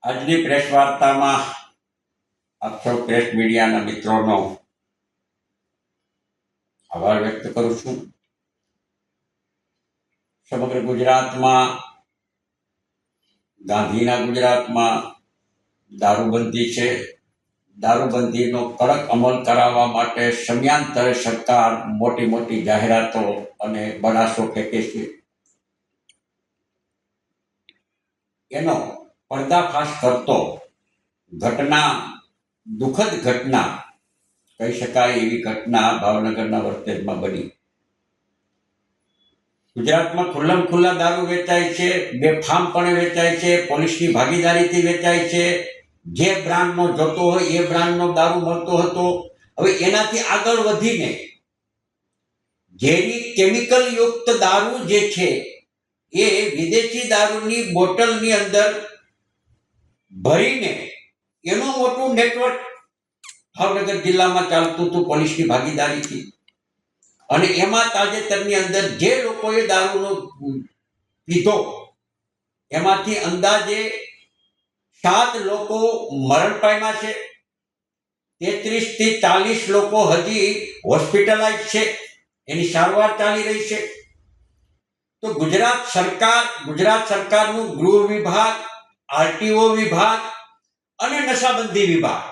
આજની પ્રેસ વાર્તામાં આપ સૌ પ્રેસ મીડિયાના મિત્રોનો આભાર વ્યક્ત કરું છું. સમગ્ર ગુજરાતમાં, ગાંધીના ગુજરાતમાં દારૂબંધી છે. દારૂબંધીનો કડક અમલ કરાવવા માટે સમયાંતરે સરકાર મોટી મોટી જાહેરાતો અને બનાસો ફેંકે છે. એનો પર્દાફાશ કરતો ઘટના, દુઃખદ ઘટના કહી શકાય એવી ઘટના ભાવનગરના વર્તેજમાં બની. ગુજરાતમાં ખુલ્લમ ખુલ્લા દારૂ વેચાય છે, બેફામપણે વેચાય છે, પોલીસની ભાગીદારીથી વેચાય છે. જે બ્રાન્ડનો જોતો હોય એ બ્રાન્ડનો દારૂ મળતો હતો. હવે એનાથી આગળ વધીને ઝેરી કેમિકલ યુક્ત દારૂ જે છે એ વિદેશી દારૂની બોટલની અંદર ભરીને એનું મોટું નેટવર્ક ભાવનગર જિલ્લામાં ચાલતું હતું પોલીસની ભાગીદારીથી. અને એમાં તાજેતરની અંદર જે લોકોએ દારૂનો પીધો એમાંથી અંદાજે 7 લોકો મરણ પામ્યા છે. 33 થી 40 લોકો હજી હોસ્પિટલાઇઝ છે, એની સારવાર ચાલી રહી છે. તો ગુજરાત સરકારનું ગૃહ વિભાગ, આરટીઓ વિભાગ અને નશાબંધી વિભાગ,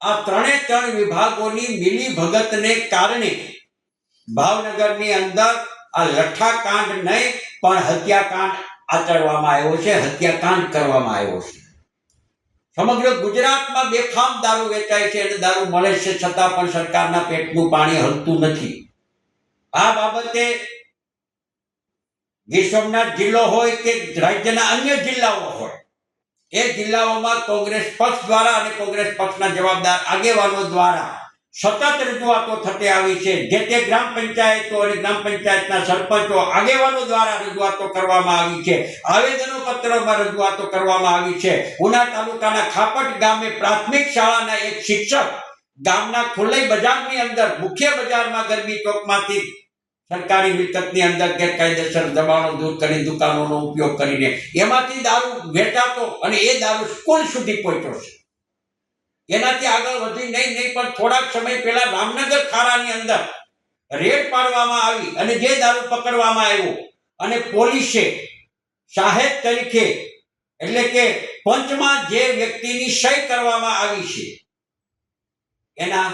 આ ત્રણ વિભાગોની મિલીભગતને કારણે ભાવનગરની અંદર આ લઠ્ઠાકાંડ નહીં પણ હત્યાકાંડ આચરવામાં આવ્યો છે, હત્યાકાંડ કરવામાં આવ્યો છે. સમગ્ર ગુજરાતમાં બેફામ દારૂ વેચાય છે અને દારૂ મળે છે, છતાં પણ સરકારના પેટનું પાણી હલતું નથી. આ બાબતે ગીર સોમનાથ જિલ્લો હોય કે રાજ્યના અન્ય જિલ્લાઓ હોય, એ જિલ્લાઓમાં કોંગ્રેસ પક્ષ દ્વારા અને કોંગ્રેસ પક્ષના જવાબદાર આગેવાનો દ્વારા સતત રજૂઆતો થતી આવી છે. જે તે ગ્રામ પંચાયતો અને ગ્રામ પંચાયતના સરપંચો, આગેવાનો દ્વારા રજૂઆતો કરવામાં આવી છે. આવેદનો પત્રોમાં રજૂઆતો કરવામાં આવી છે. ઉના તાલુકાના ખાપટ ગામે પ્રાથમિક શાળાના એક શિક્ષક ગામના ખુલ્લી બજારની અંદર, મુખ્ય બજારમાં ગરબી ચોકમાંથી સરકારી મિલકતની અંદર ગેરકાયદેસર દબાણો દૂર કરી, દુકાનોનો ઉપયોગ કરીને એમાંથી દારૂ વેચાતો અને એ દારૂ સ્કૂલ સુધી પહોંચ્યો છે. એનાથી આગળ વધી નહીં પણ થોડાક સમય પહેલા રામનગર ખારાની અંદર રેડ પાડવામાં આવી અને જે દારૂ પકડવામાં આવ્યો અને પોલીસે શાહેદ તરીકે, એટલે કે પંચમાં જે વ્યક્તિની સહી કરવામાં આવી છે એના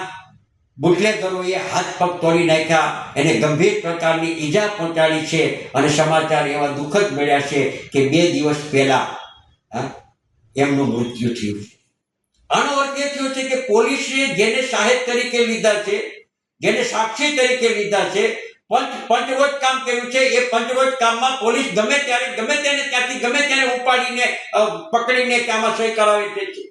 બુટલેગરોએ હાથ પગ તોડી નાખ્યા, એને ગંભીર પ્રકારની ઈજા પહોંચાડી છે. અને સમાચાર એવા દુઃખદ મળ્યા છે કે 2 દિવસ પહેલા એમનું મૃત્યુ થયું છે. આનો અર્થ એ થયો છે કે પોલીસે જેને શાહેદ તરીકે લીધા છે, જેને સાક્ષી તરીકે લીધા છે, પંચરોજ કામ કર્યું છે. એ પંચરોજ કામમાં પોલીસ ગમે ત્યારે, ગમે તેને ત્યાંથી ગમે તેને ઉપાડીને પકડીને કે આમાં સહી કરાવી દે છે.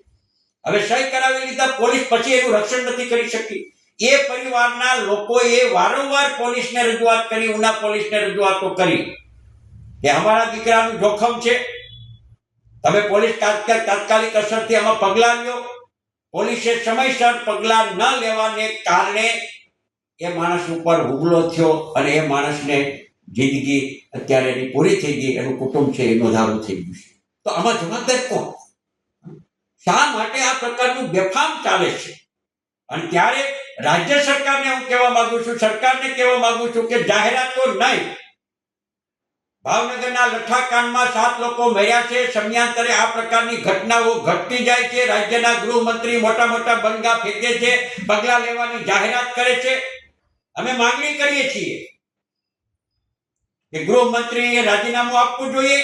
હવે સહી કરાવી લીધા, પોલીસ પછી એનું રક્ષણ નથી કરી શકતી. એ પરિવારના લોકોએ વારંવાર પોલીસને રજૂઆત કરી, ઉના પોલીસને રજૂઆતો કરી કે અમારા દીકરાનું જોખમ છે, તમે પોલીસ તાત્કાલિક અસરથી આમાં પગલાં લ્યો. પોલીસે સમયસર પગલાં ન લેવાને કારણે એ માણસ ઉપર હુમલો થયો અને એ માણસને જિંદગી અત્યારે એની પૂરી થઈ ગઈ, એનું કુટુંબ છે એ નોંધાવું થઈ ગયું છે. તો આમાં જવાબદાર કોણ? શા માટે આ પ્રકારનું બેફામ ચાલે છે? અને ત્યારે રાજ્ય સરકારને હું કહેવા માંગુ છું, સરકારને કહેવા માંગુ છું કે જાહેરાતો નહીં. ભાવનગરના લઠ્ઠાકાંડમાં 7 લોકો મર્યા છે. સમયાંતરે આ પ્રકારની ઘટનાઓ ઘટતી જાય છે. રાજ્યના ગૃહમંત્રી મોટા મોટા બંગા ફેંકે છે, પગલાં લેવાની જાહેરાત કરે છે. અમે માંગણી કરીએ છીએ કે ગૃહમંત્રીએ રાજીનામું આપવું જોઈએ.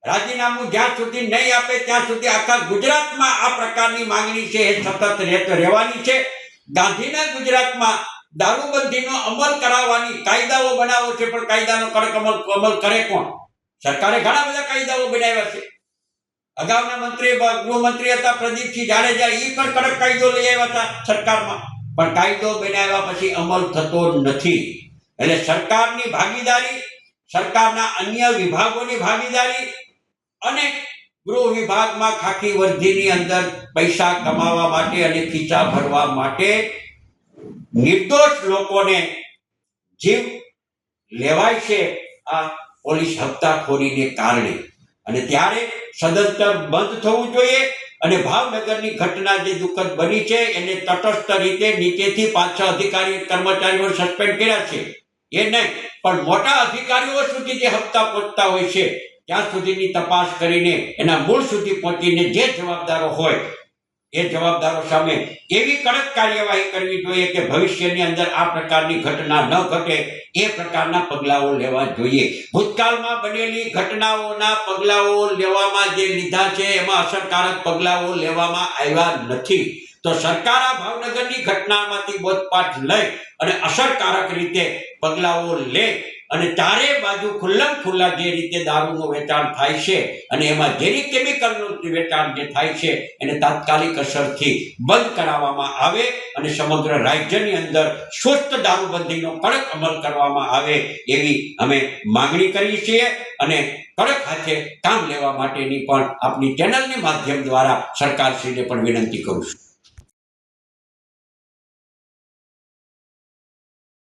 રાજીનામું જ્યાં સુધી નહીં આપે ત્યાં સુધી આખા ગુજરાતમાં આ પ્રકારની માંગણી છે એ સતત રહેવાની છે. ગાંધીના ગુજરાતમાં દારૂબંધીનો અમલ કરાવવાની કાયદાઓ બનાવો છે, પણ કાયદાનો કડક અમલ કરે કોણ? સરકારે ઘણા બધા કાયદાઓ બનાવ્યા છે. અગાઉના ગૃહમંત્રી હતા પ્રદીપસિંહ જાડેજા, એ પણ કડક કાયદો લઈ આવ્યા હતા સરકારમાં, પણ કાયદો બનાવ્યા પછી અમલ થતો નથી. એટલે સરકારની ભાગીદારી, સરકારના અન્ય વિભાગોની ભાગીદારી અને ગૃહ વિભાગમાં ખાકી વર્દીની અંદર પૈસા કમાવા માટે અને ખીચા ભરવા માટે નિર્દોષ લોકોને જીવ લેવાય છે આ પોલીસ હપ્તાખોરીને કારણે. અને ત્યારે સદંતર બંધ થવું જોઈએ અને ભાવનગરની ઘટના જે દુઃખદ બની છે એને તટસ્થ રીતે નીચેથી 5-6 અધિકારી કર્મચારીઓ સસ્પેન્ડ કર્યા છે એ નહીં, પણ મોટા અધિકારીઓ સુધી જે હપ્તા પહોંચતા હોય છે ત્યાં સુધીની તપાસ કરીને એના મૂળ સુધી પહોંચીને જે જવાબદારો હોય એ જવાબદારો સામે એવી કડક કાર્યવાહી કરવી જોઈએ કે ભવિષ્યની અંદર આ પ્રકારની ઘટના ન ઘટે એ પ્રકારના પગલાઓ લેવા જોઈએ. ભૂતકાળમાં બનેલી ઘટનાઓના પગલાઓ લેવામાં જે લીધા છે એમાં અસરકારક પગલાઓ લેવામાં આવ્યા નથી. તો સરકાર આ ભાવનગરની ઘટનામાંથી બોધપાઠ લઈ અને અસરકારક રીતે પગલાઓ લે અને ચારે બાજુ ખુલ્લમ ખુલ્લા જે રીતે દારૂનું વેચાણ થાય છે અને એમાં ઝેરી કેમિકલનું વેચાણ જે થાય છે એને તાત્કાલિક અસરથી બંધ કરાવવામાં આવે અને સમગ્ર રાજ્યની અંદર સુસ્ત દારૂબંધીનો કડક અમલ કરવામાં આવે એવી અમે માંગણી કરીએ છીએ અને કડક હાથે કામ લેવા માટેની પણ આપની ચેનલની માધ્યમ દ્વારા સરકારશ્રીને પણ વિનંતી કરું છું.